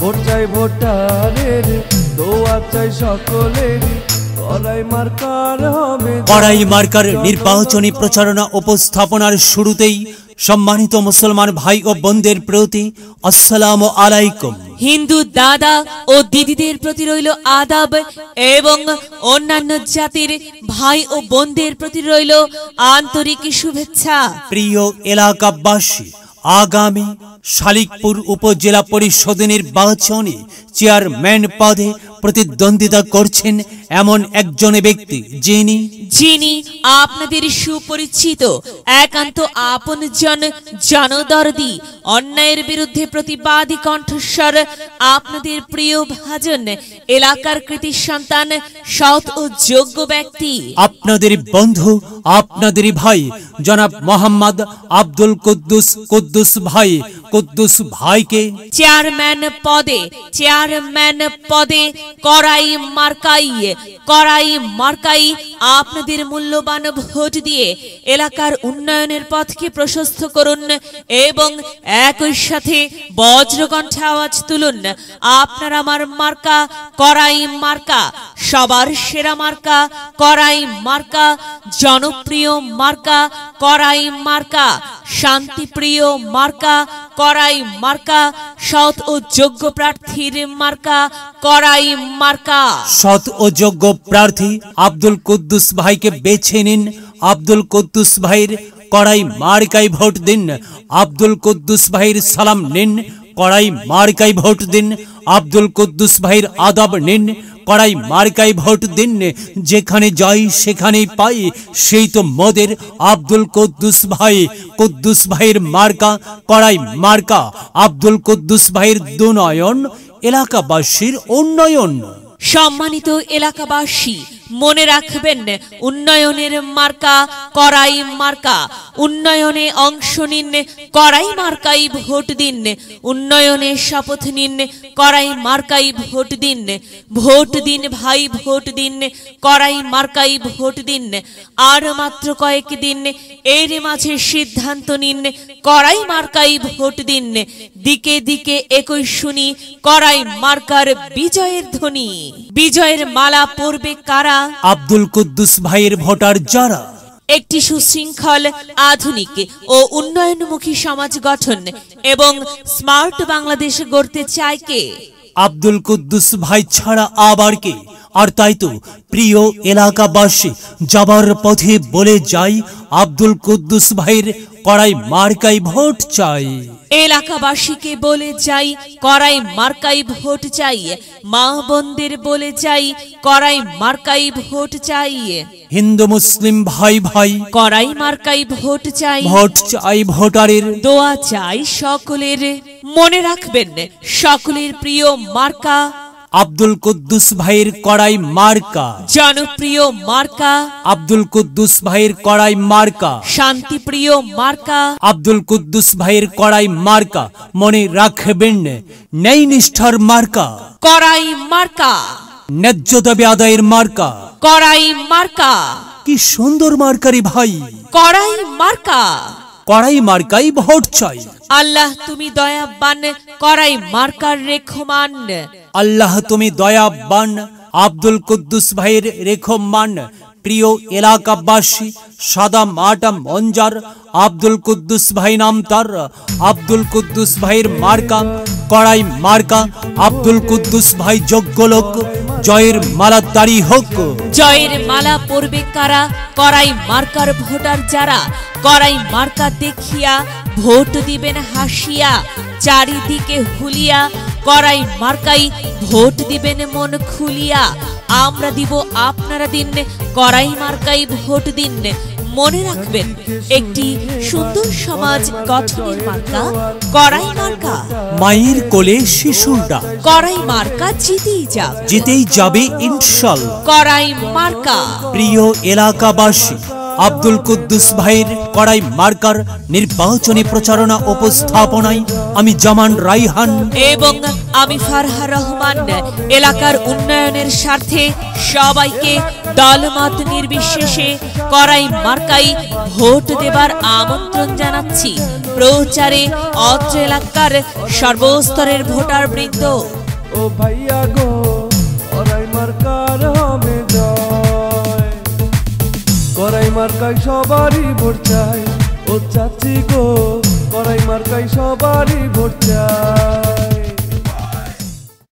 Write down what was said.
Vote চাই ভোটারের, দোয়া চাই সকলের, কড়াই মার্কার হবে। কড়াই মার্কার নির্বাচনী প্রচারণা উপস্থাপনার শুরুতেই সম্মানিত মুসলমান ভাই ও বোনদের প্রতি আসসালামু আলাইকুম। হিন্দু দাদা ও দিদিদের প্রতি রইল আদাব এবং অন্যান্য জাতির ভাই ও বোনদের প্রতি রইল আন্তরিক শুভেচ্ছা। প্রিয় এলাকাবাসী, আগামী শালিকপুর উপজেলা পরিষদ নির্বাচনে চেয়ারম্যান পদে প্রতিদ্বন্দ্বিতা করছেন এমন একজন ব্যক্তি যিনি আপনাদের সুপরিচিত, একান্ত আপনজন, জনদরদি, অন্যায়ের বিরুদ্ধে প্রতিবাদী কণ্ঠস্বর, আপনাদের প্রিয় ভাজন, এলাকার কৃতি সন্তান, সৎ ও যোগ্য ব্যক্তি, আপনাদের বন্ধু, আপনাদের ভাই জনাব মোহাম্মদ আব্দুল কুদ্দুস ভাইকে চেয়ারম্যান পদে কড়াই মার্কাই আপনাদের মূল্যবান ভোট দিয়ে এলাকার উন্নয়নের পথকে প্রশস্ত করুন এবং একই সাথে বজ্রকণ্ঠে আওয়াজ তুলুন, আপনার আমার মার্কা কড়াই মার্কা, সবার সেরা মার্কা কড়াই মার্কা, জনপ্রিয় মার্কা কড়াই মার্কা, শান্তিপ্রিয় মার্কা কড়াই মার্কা, সৎ ও যোগ্য প্রার্থীর মার্কা কড়াই মার্কা। সৎ ও যোগ্য প্রার্থী আব্দুল কুদ্দুস ভাইকে বেছে নিন। আব্দুল কুদ্দুস ভাইয়ের কড়াই মার্কায় ভোট দিন। আব্দুল কুদ্দুস ভাইয়ের সালাম নিন, কড়াই মার্কায় ভোট দিন। আব্দুল কুদ্দুস ভাইয়ের আদাব নিন, কড়াই মার্কায় ভোট দিন। যেখানে যাই সেখানেই পাই, সেই তো মোদের আব্দুল কুদ্দুস ভাইয়ের মার্কা কড়াই মার্কা। আব্দুল কুদ্দুস ভাইয়ের দুনয়ন, এলাকাবাসীর উন্নয়ন। সম্মানিত এলাকাবাসী, মনে রাখবেন, উন্নয়নের মার্কা কড়াই মার্কা। উন্নয়নে অংশ নিন, কড়াই মার্কাই ভোট দিন। উন্নয়নে শপথ নিন, কড়াই মার্কাই ভোট দিন। ভোট দিন ভাই, ভোট দিন, কড়াই মার্কাই ভোট দিন। আর মাত্র কয়েক দিন, এর মাঝে সিদ্ধান্ত নিন, কড়াই মার্কাই ভোট দিন। দিকে দিকে একই শুনি কড়াই মার্কার বিজয়ের ধ্বনি। বিজয়ের মালা পরবে কারা? আব্দুল কুদ্দুস ভাইয়ের ভোটার যারা একটি সুশৃঙ্খল, আধুনিক ও উন্নয়নমুখী সমাজ গঠন এবং স্মার্ট বাংলাদেশ গড়তে চায় কে? আব্দুল কুদ্দুস ভাই ছাড়া আবার কে? আর তাই তো প্রিয় এলাকাবাসী, যাবার পথে বলে যাই, আব্দুল কুদ্দুস ভাইয়ের কড়াই মার্কাই ভোট চাই। এলাকাবাসীকে বলে যাই, কড়াই মার্কাই ভোট চাই। মা বোনদের বলে যাই, কড়াই মার্কাই ভোট চাই। হিন্দু মুসলিম ভাই কড়াই মার্কাই ভোট চাই। ভোট চাই ভোটারের, দোয়া চাই সকলের। মনে রাখবেন, সকলের প্রিয় মার্কা আব্দুল কুদ্দুস ভাইয়ের কড়াই মার্কা, জনপ্রিয় মার্কা আব্দুল কুদ্দুস ভাইয়ের কড়াই মার্কা, শান্তিপ্রিয় মার্কা আব্দুল কুদ্দুস ভাইয়ের কড়াই মার্কা। মনে রাখবেন, ন্যায় নিষ্ঠার মার্কা কড়াই মার্কা, ন্যায্য দাবি আদায়ের মার্কা কড়াই মার্কা। কি সুন্দর মার্কারি ভাই, কড়াই মার্কা। কড়াই মার্কাই ভোট চাই। আল্লাহ তুমি দয়াবান, কড়াই মার্কার রেখমান। আল্লাহ তুমি দয়াবান, আব্দুল কুদ্দুস ভাইয়ের রেখমান। প্রিয় এলাকাবাসী, সাদা মাটা মঞ্জার আব্দুল কুদ্দুস ভাই নাম তার। আব্দুল কুদ্দুস ভাইয়ের মার্কা কড়াই মার্কা। আব্দুল কুদ্দুস ভাই যোগ্য লোক, জয়ের মালা তারি হোক। জয়ের মালা পরবে কারা? কড়াই মার্কার ভোটার যারা। কড়াই মার্কা দেখিয়া ভোট দিবেন হাসিয়া, চারিদিকে হুলিয়া। কড়াই মার্কাই ভোট দিবেন মন খুলিয়া। আমরা দিব, আপনারা দিন, কড়াই মার্কাই ভোট দিন। মনে রাখবেন, একটি সুন্দর সমাজ গঠনের মার্কা কড়াই মার্কা। মায়ের কোলে শিশুর ডাক, কড়াই মার্কা জিতেই যাবে ইনশাআল্লাহ। কড়াই মার্কা। প্রিয় এলাকাবাসী, আব্দুল কুদ্দুস ভাইয়ের কড়াই মার্কার নির্বাচনী প্রচারণা উপস্থাপনায় আমি জামান রাইহান এবং আমি ফারহা রহমান এলাকার উন্নয়নের স্বার্থে সবাইকে দলমত নির্বিশেষে করাই মার্কাই ভোট দেবার আমন্ত্রণ জানাচ্ছি প্রচারে অত্র এলাকার সর্বস্তরের ভোটার বৃন্দ। ও ভাইয়া গো করাই মার্কার হবে জয়, করাই মার্কাই সবারই ভোট চাই। ও চাচি গো করাই মার্কাই সবারই ভোট চাই।